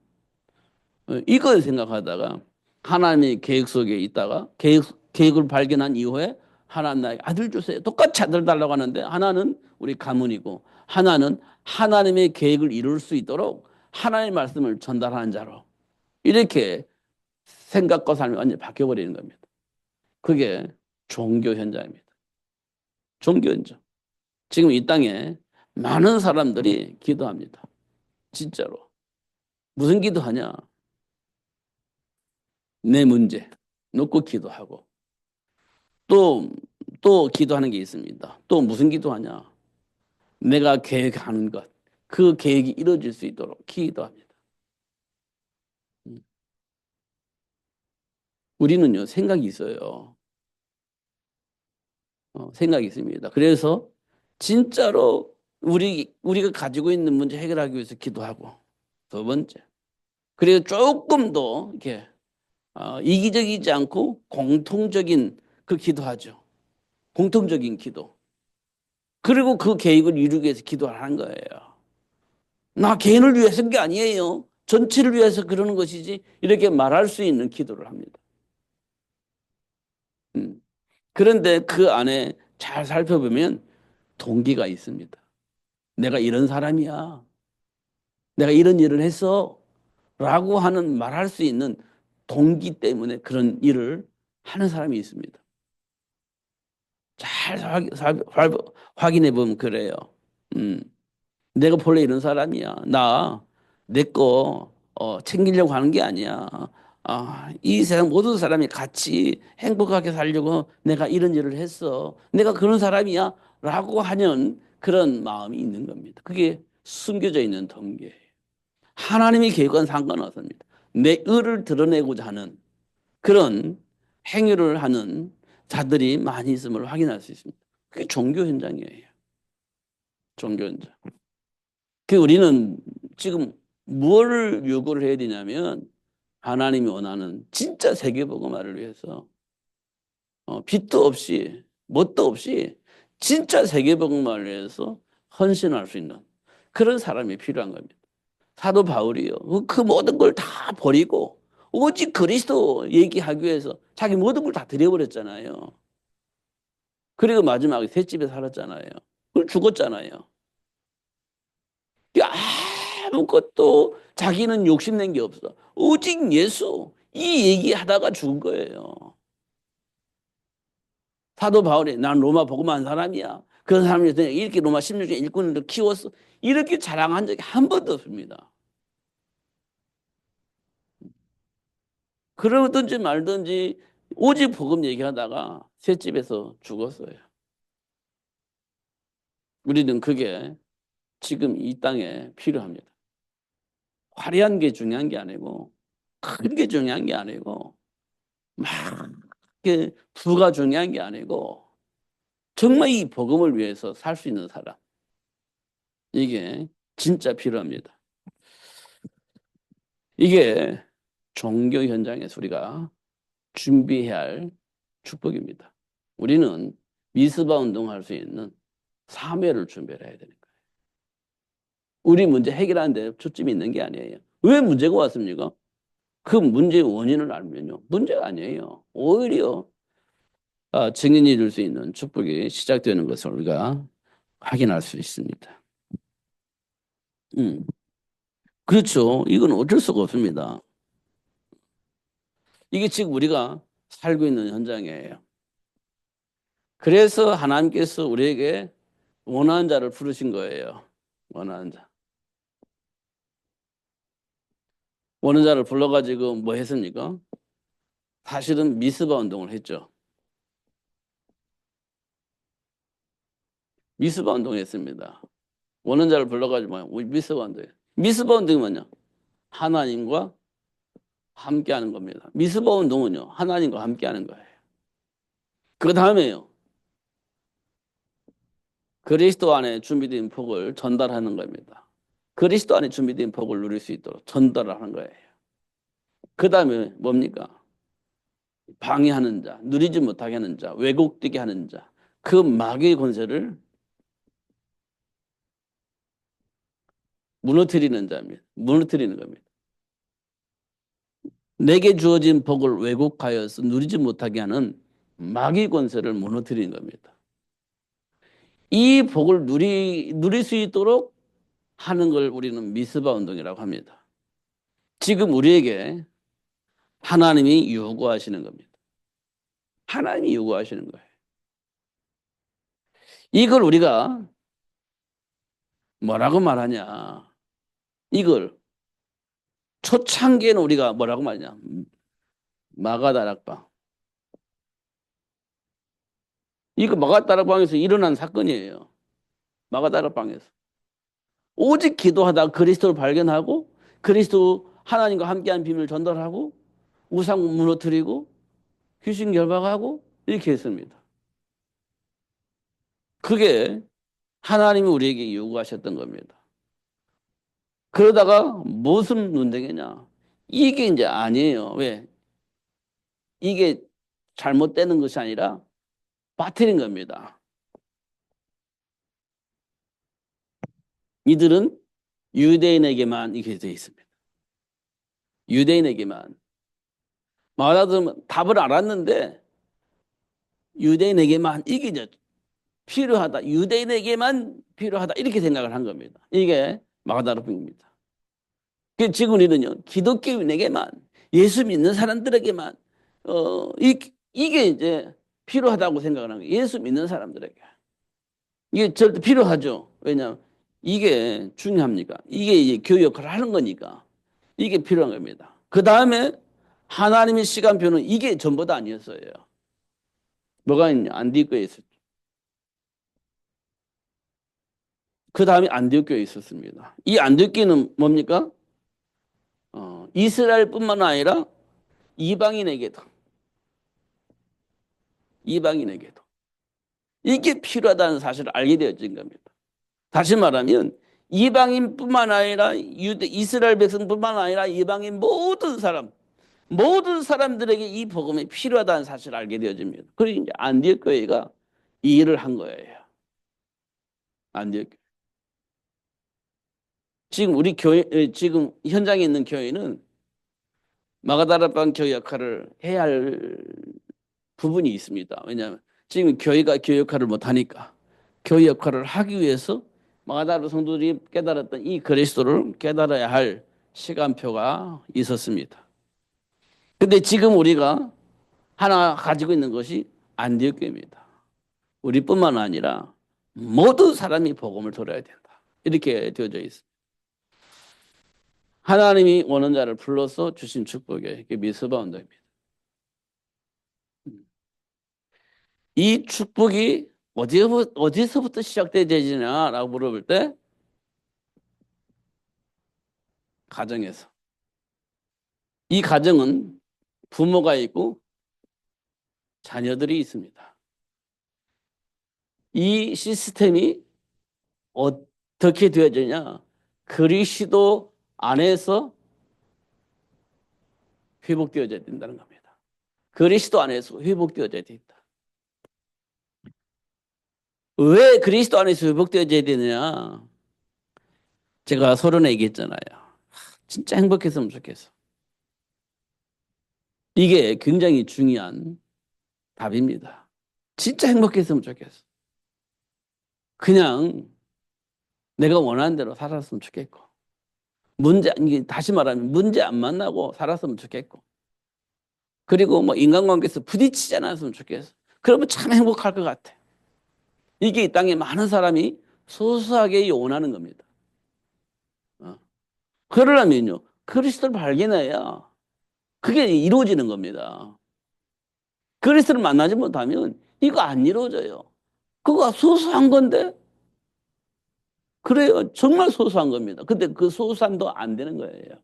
이걸 생각하다가 하나님의 계획 속에 있다가 계획을 발견한 이후에 하나님 나에게 아들 주세요. 똑같이 아들 달라고 하는데 하나는 우리 가문이고 하나는 하나님의 계획을 이룰 수 있도록 하나님의 말씀을 전달하는 자로 이렇게 생각과 삶이 완전히 바뀌어버리는 겁니다. 그게 종교 현장입니다. 종교 현장. 지금 이 땅에 많은 사람들이 기도합니다. 진짜로. 무슨 기도하냐? 내 문제 놓고 기도하고 또 기도하는 게 있습니다. 또 무슨 기도하냐? 내가 계획하는 것, 그 계획이 이루어질 수 있도록 기도합니다. 우리는요, 생각이 있어요. 생각이 있습니다. 그래서 진짜로 우리가 가지고 있는 문제 해결하기 위해서 기도하고 두 번째. 그리고 조금 더 이렇게 이기적이지 않고 공통적인 그 기도하죠. 공통적인 기도. 그리고 그 계획을 이루기 위해서 기도를 하는 거예요. 나 개인을 위해서 한 게 아니에요. 전체를 위해서 그러는 것이지 이렇게 말할 수 있는 기도를 합니다. 그런데 그 안에 잘 살펴보면 동기가 있습니다. 내가 이런 사람이야. 내가 이런 일을 했어. 라고 하는 말할 수 있는 동기 때문에 그런 일을 하는 사람이 있습니다. 잘 확인해 보면 그래요. 내가 본래 이런 사람이야. 내 거 챙기려고 하는 게 아니야. 이 세상 모든 사람이 같이 행복하게 살려고 내가 이런 일을 했어. 내가 그런 사람이야. 라고 하는 그런 마음이 있는 겁니다. 그게 숨겨져 있는 동기예요. 하나님의 계획과는 상관없습니다. 내 의를 드러내고자 하는 그런 행위를 하는 자들이 많이 있음을 확인할 수 있습니다. 그게 종교 현장이에요. 종교 현장. 그 우리는 지금 뭘 요구를 해야 되냐면 하나님이 원하는 진짜 세계복음화를 위해서 빚도 없이 뭣도 없이 진짜 세계복음화를 위해서 헌신할 수 있는 그런 사람이 필요한 겁니다. 사도 바울이요. 그 모든 걸 다 버리고 오직 그리스도 얘기하기 위해서 자기 모든 걸 다 드려버렸잖아요. 그리고 마지막에 셋집에 살았잖아요. 그걸 죽었잖아요. 아무것도 자기는 욕심낸 게 없어. 오직 예수. 이 얘기하다가 죽은 거예요. 사도 바울이 난 로마 복음한 사람이야. 그런 사람이 이렇게 로마 16년 일꾼을 키웠어. 이렇게 자랑한 적이 한 번도 없습니다. 그러든지 말든지 오직 복음 얘기하다가 셋집에서 죽었어요. 우리는 그게 지금 이 땅에 필요합니다. 화려한 게 중요한 게 아니고 큰 게 중요한 게 아니고 막 부가 중요한 게 아니고 정말 이 복음을 위해서 살 수 있는 사람 이게 진짜 필요합니다. 이게 종교 현장에서 우리가 준비해야 할 축복입니다. 우리는 미스바 운동할 수 있는 사회를 준비를 해야 되는 거예요. 우리 문제 해결하는 데 초점이 있는 게 아니에요. 왜 문제가 왔습니까? 그 문제의 원인을 알면요. 문제가 아니에요. 오히려 증인이 될 수 있는 축복이 시작되는 것을 우리가 확인할 수 있습니다. 그렇죠. 이건 어쩔 수가 없습니다. 이게 지금 우리가 살고 있는 현장이에요. 그래서 하나님께서 우리에게 원하는 자를 부르신 거예요. 원하는 자. 원하는 자를 불러가지고 뭐 했습니까? 사실은 미스바 운동을 했죠. 미스바 운동을 했습니다. 원하는 자를 불러가지고 미스바 운동. 미스바 운동이 뭐냐? 하나님과 함께하는 겁니다. 미스바 운동은요. 하나님과 함께하는 거예요. 그 다음에요. 그리스도 안에 준비된 복을 전달하는 겁니다. 그리스도 안에 준비된 복을 누릴 수 있도록 전달을 하는 거예요. 그 다음에 뭡니까? 방해하는 자, 누리지 못하게 하는 자, 왜곡되게 하는 자, 그 마귀의 권세를 무너뜨리는 자입니다. 무너뜨리는 겁니다. 내게 주어진 복을 왜곡하여서 누리지 못하게 하는 마귀의 권세를 무너뜨리는 겁니다. 이 복을 누릴 수 있도록 하는 걸 우리는 미스바 운동이라고 합니다. 지금 우리에게 하나님이 요구하시는 겁니다. 하나님이 요구하시는 거예요. 이걸 우리가 뭐라고 말하냐? 이걸 초창기에는 우리가 뭐라고 말하냐? 마가다락방. 이거 마가다락방에서 일어난 사건이에요. 마가다락방에서. 오직 기도하다 그리스도를 발견하고 그리스도 하나님과 함께한 비밀을 전달하고 우상 무너뜨리고 귀신 결박하고 이렇게 했습니다. 그게 하나님이 우리에게 요구하셨던 겁니다. 그러다가 무슨 문제겠냐? 이게 이제 아니에요. 왜? 이게 잘못되는 것이 아니라 빠뜨린 겁니다. 이들은 유대인에게만 이렇게 되어 있습니다. 유대인에게만. 말하자면 답을 알았는데 유대인에게만 이게 이제 필요하다. 유대인에게만 필요하다. 이렇게 생각을 한 겁니다. 이게 마가다락방입니다. 지금 우리는요, 기독교인에게만, 예수 믿는 사람들에게만, 이게 이제 필요하다고 생각을 하는 거예요. 예수 믿는 사람들에게. 이게 절대 필요하죠. 왜냐하면 이게 중요합니까? 이게 이제 교회 역할을 하는 거니까. 이게 필요한 겁니다. 그 다음에 하나님의 시간표는 이게 전부다 아니었어요. 뭐가 있냐? 안디옥교에 있었죠. 그 다음에 안디옥교에 있었습니다. 이 안디옥교는 뭡니까? 이스라엘뿐만 아니라 이방인에게도, 이방인에게도 이게 필요하다는 사실을 알게 되어진 겁니다. 다시 말하면 이방인뿐만 아니라 이스라엘 백성뿐만 아니라 이방인 모든 사람들에게 이 복음이 필요하다는 사실을 알게 되어집니다. 그리고 이제 안디옥 교회가 이 일을 한 거예요. 안디옥. 지금 우리 교회, 지금 현장에 있는 교회는 마가다라방 교회 역할을 해야 할 부분이 있습니다. 왜냐하면 지금 교회가 교회 역할을 못하니까 교회 역할을 하기 위해서 마가다라 성도들이 깨달았던 이 그리스도를 깨달아야 할 시간표가 있었습니다. 근데 지금 우리가 하나 가지고 있는 것이 안디옥 교회입니다. 우리뿐만 아니라 모든 사람이 복음을 들어야 된다. 이렇게 되어져 있습니다. 하나님이 원하는 자를 불러서 주신 축복이에요. 이게 미스바 운동입니다. 이 축복이 어디서부터 시작되지냐라고 물어볼 때 가정에서. 이 가정은 부모가 있고 자녀들이 있습니다. 이 시스템이 어떻게 되어지냐? 그리스도 안에서 회복되어져야 된다는 겁니다. 그리스도 안에서 회복되어져야 된다. 왜 그리스도 안에서 회복되어져야 되느냐? 제가 서론에 얘기했잖아요. 진짜 행복했으면 좋겠어. 이게 굉장히 중요한 답입니다. 진짜 행복했으면 좋겠어. 그냥 내가 원하는 대로 살았으면 좋겠고. 다시 말하면 문제 안 만나고 살았으면 좋겠고. 그리고 뭐 인간관계에서 부딪히지 않았으면 좋겠어. 그러면 참 행복할 것 같아. 이게 이 땅에 많은 사람이 소소하게 원하는 겁니다. 어. 그러려면요, 그리스도를 발견해야 그게 이루어지는 겁니다. 그리스도를 만나지 못하면 이거 안 이루어져요. 그거 소소한 건데? 그래요. 정말 소소한 겁니다. 근데 그 소소함도 안 되는 거예요.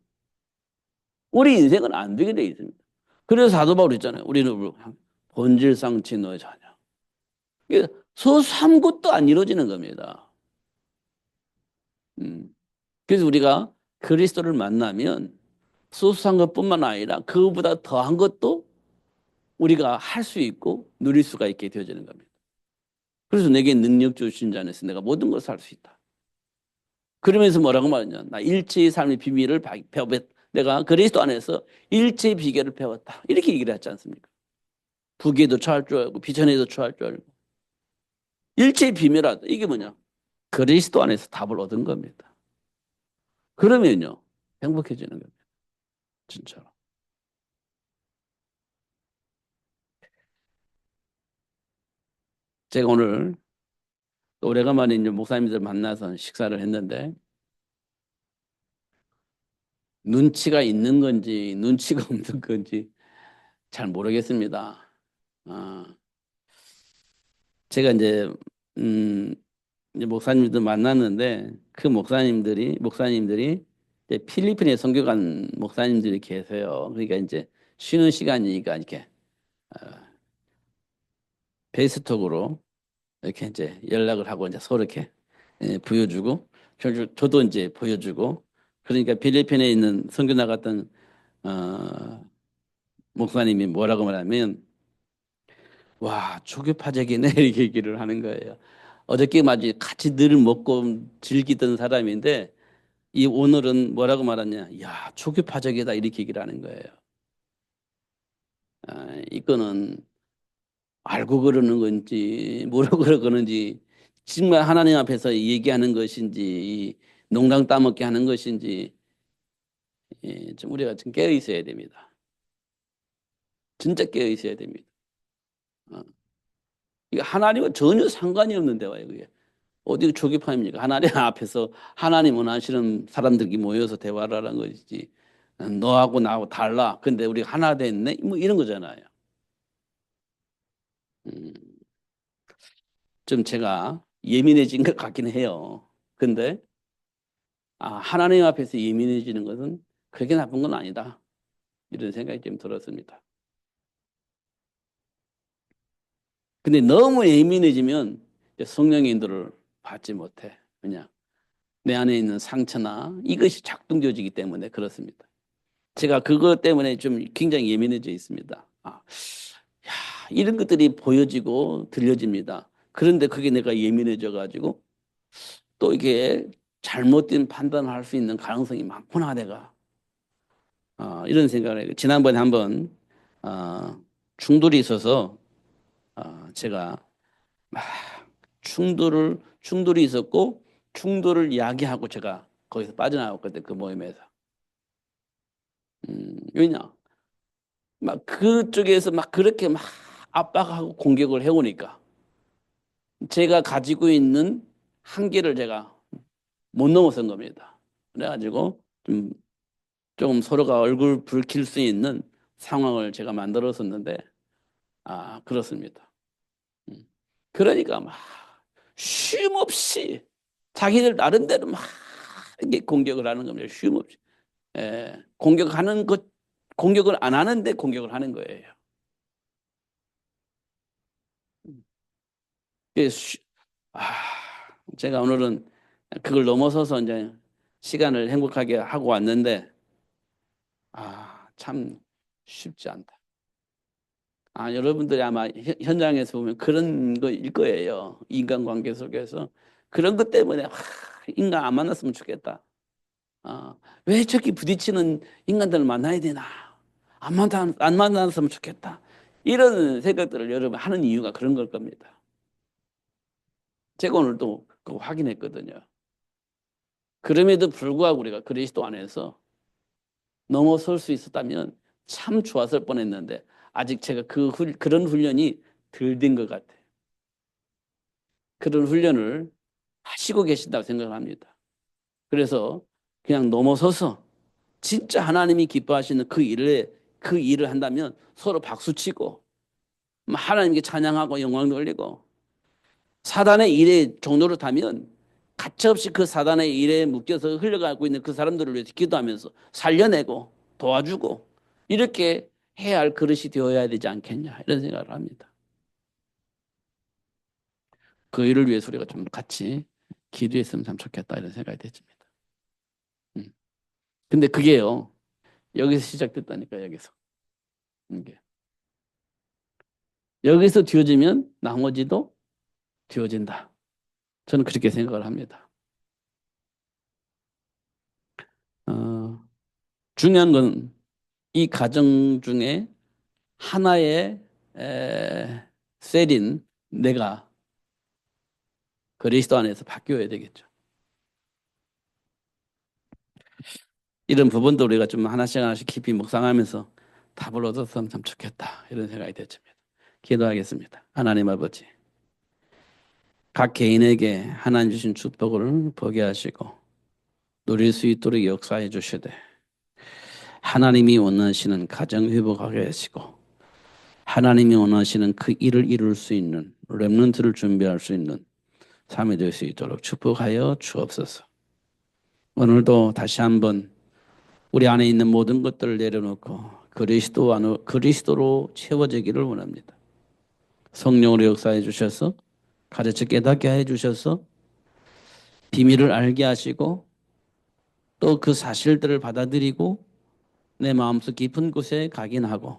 우리 인생은 안 되게 돼 있습니다. 그래서 사도 바울 있잖아요. 우리는 본질상 진노의 자녀. 이게 소소한 것도 안 이루어지는 겁니다. 그래서 우리가 그리스도를 만나면 소소한 것뿐만 아니라 그보다 더한 것도 우리가 할 수 있고 누릴 수가 있게 되어지는 겁니다. 그래서 내게 능력 주신 자 안에서 내가 모든 것을 할 수 있다. 그러면서 뭐라고 말하냐? 나 일체의 삶의 비밀을 내가 그리스도 안에서 일체의 비결을 배웠다. 이렇게 얘기를 했지 않습니까? 부귀에도 처할 줄 알고 비전에도 처할 줄 알고 일체의 비밀하다. 이게 뭐냐? 그리스도 안에서 답을 얻은 겁니다. 그러면요 행복해지는 겁니다. 진짜로. 제가 오늘 오래간만에 이제 목사님들 만나서 식사를 했는데 눈치가 있는 건지 눈치가 없는 건지 잘 모르겠습니다. 아, 제가 음, 이제 목사님들 만났는데 그 목사님들이 이제 필리핀에 선교 간 목사님들이 계세요. 그러니까 이제 쉬는 시간이니까 이렇게 페이스톡으로 이렇게 이제 연락을 하고 이제 서로 이렇게 보여주고 저도 이제 보여주고 그러니까 필리핀에 있는 선교 나갔던 목사님이 뭐라고 말하면 와 초교파적이네 이렇게 얘기를 하는 거예요. 어저께 마치 같이 늘 먹고 즐기던 사람인데 이 오늘은 뭐라고 말하냐? 야 초교파적이다 이렇게 얘기를 하는 거예요. 이거는 알고 그러는 건지 모르고 그러는지 정말 하나님 앞에서 얘기하는 것인지 농담 따먹게 하는 것인지 좀 우리가 좀 깨어 있어야 됩니다. 진짜 깨어 있어야 됩니다. 어. 이게 하나님과 전혀 상관이 없는 대화예요. 그게 어디 초기파입니까? 하나님 앞에서 하나님 원하시는 사람들이 모여서 대화를 하는 것이지. 너하고 나하고 달라. 근데 우리가 하나 됐네. 뭐 이런 거잖아요. 음, 좀 제가 예민해진 것 같긴 해요. 근데 하나님 앞에서 예민해지는 것은 그게 나쁜 건 아니다. 이런 생각이 좀 들었습니다. 근데 너무 예민해지면 이제 성령의 인도를 받지 못해. 그냥 내 안에 있는 상처나 이것이 작동되어지기 때문에 그렇습니다. 제가 그것 때문에 좀 굉장히 예민해져 있습니다. 야, 이런 것들이 보여지고 들려집니다. 그런데 그게 내가 예민해져 가지고 또 이게 잘못된 판단을 할 수 있는 가능성이 많구나 내가. 이런 생각을 해요. 지난번에 한번 충돌이 있어서 제가 막 충돌이 있었고 충돌을 이야기하고 제가 거기서 빠져나왔거든 그 모임에서. 왜냐? 막 그쪽에서 막 그렇게 막 압박하고 공격을 해오니까 제가 가지고 있는 한계를 제가 못 넘어선 겁니다. 그래가지고 조금 서로가 얼굴 붉힐 수 있는 상황을 제가 만들었었는데 그렇습니다. 음. 그러니까 막 쉼없이 자기들 나름대로 막 이렇게 공격을 하는 겁니다. 쉼없이. 공격을 안 하는데 공격을 하는 거예요. 그래서 아, 제가 오늘은 그걸 넘어서서 이제 시간을 행복하게 하고 왔는데, 참 쉽지 않다. 여러분들이 아마 현장에서 보면 그런 거일 거예요. 인간관계 속에서. 그런 것 때문에, 인간 안 만났으면 좋겠다. 왜 저기 부딪히는 인간들을 만나야 되나? 안 만났으면 좋겠다. 이런 생각들을 여러분 하는 이유가 그런 걸 겁니다. 제가 오늘도 그거 확인했거든요. 그럼에도 불구하고 우리가 그리스도 안에서 넘어설 수 있었다면 참 좋았을 뻔했는데 아직 제가 그런 훈련이 덜 된 것 같아요. 그런 훈련을 하시고 계신다고 생각을 합니다. 그래서 그냥 넘어서서 진짜 하나님이 기뻐하시는 그 일을 한다면 서로 박수치고 하나님께 찬양하고 영광 돌리고 사단의 일에 종로를 타면 가차없이 그 사단의 일에 묶여서 흘러가고 있는 그 사람들을 위해서 기도하면서 살려내고 도와주고 이렇게 해야 할 그릇이 되어야 되지 않겠냐 이런 생각을 합니다. 그 일을 위해서 우리가 좀 같이 기도했으면 참 좋겠다 이런 생각이 됐습니다. 음. 근데 그게요 여기서 시작됐다니까 여기서 이게 여기서 뒤어지면 나머지도 뒤어진다. 저는 그렇게 생각을 합니다. 어, 중요한 건 이 가정 중에 하나의 셀인 내가 그리스도 안에서 바뀌어야 되겠죠. 이런 부분도 우리가 좀 하나씩 하나씩 깊이 묵상하면서 답을 얻었으면 참 좋겠다. 이런 생각이 됐습니다. 기도하겠습니다. 하나님 아버지, 각 개인에게 하나님 주신 축복을 보게 하시고 누릴 수 있도록 역사해 주시되 하나님이 원하시는 가정 회복하게 하시고 하나님이 원하시는 그 일을 이룰 수 있는 렘넌트를 준비할 수 있는 삶이 될 수 있도록 축복하여 주옵소서. 오늘도 다시 한번 우리 안에 있는 모든 것들을 내려놓고 그리스도로 채워지기를 원합니다. 성령으로 역사해 주셔서 가르쳐 깨닫게 해 주셔서 비밀을 알게 하시고 또 그 사실들을 받아들이고 내 마음속 깊은 곳에 각인하고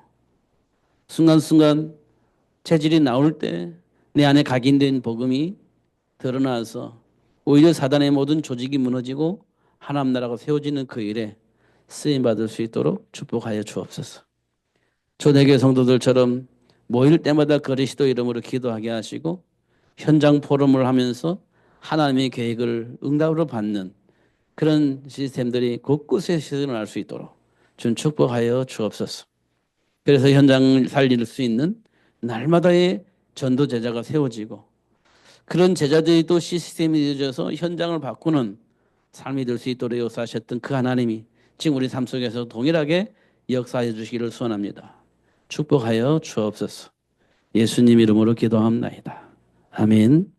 순간순간 체질이 나올 때 내 안에 각인된 복음이 드러나서 오히려 사단의 모든 조직이 무너지고 하나님 나라가 세워지는 그 일에 쓰임 받을 수 있도록 축복하여 주옵소서. 초대교회 성도들처럼 모일 때마다 그리스도 이름으로 기도하게 하시고 현장 포럼을 하면서 하나님의 계획을 응답으로 받는 그런 시스템들이 곳곳에 실현할 수 있도록 준 축복하여 주옵소서. 그래서 현장을 살릴 수 있는 날마다의 전도 제자가 세워지고 그런 제자들이 또 시스템이 되어져서 현장을 바꾸는 삶이 될 수 있도록 역사하셨던 그 하나님이 지금 우리 삶 속에서 동일하게 역사해 주시기를 소원합니다. 축복하여 주옵소서. 예수님 이름으로 기도합나이다. 아멘.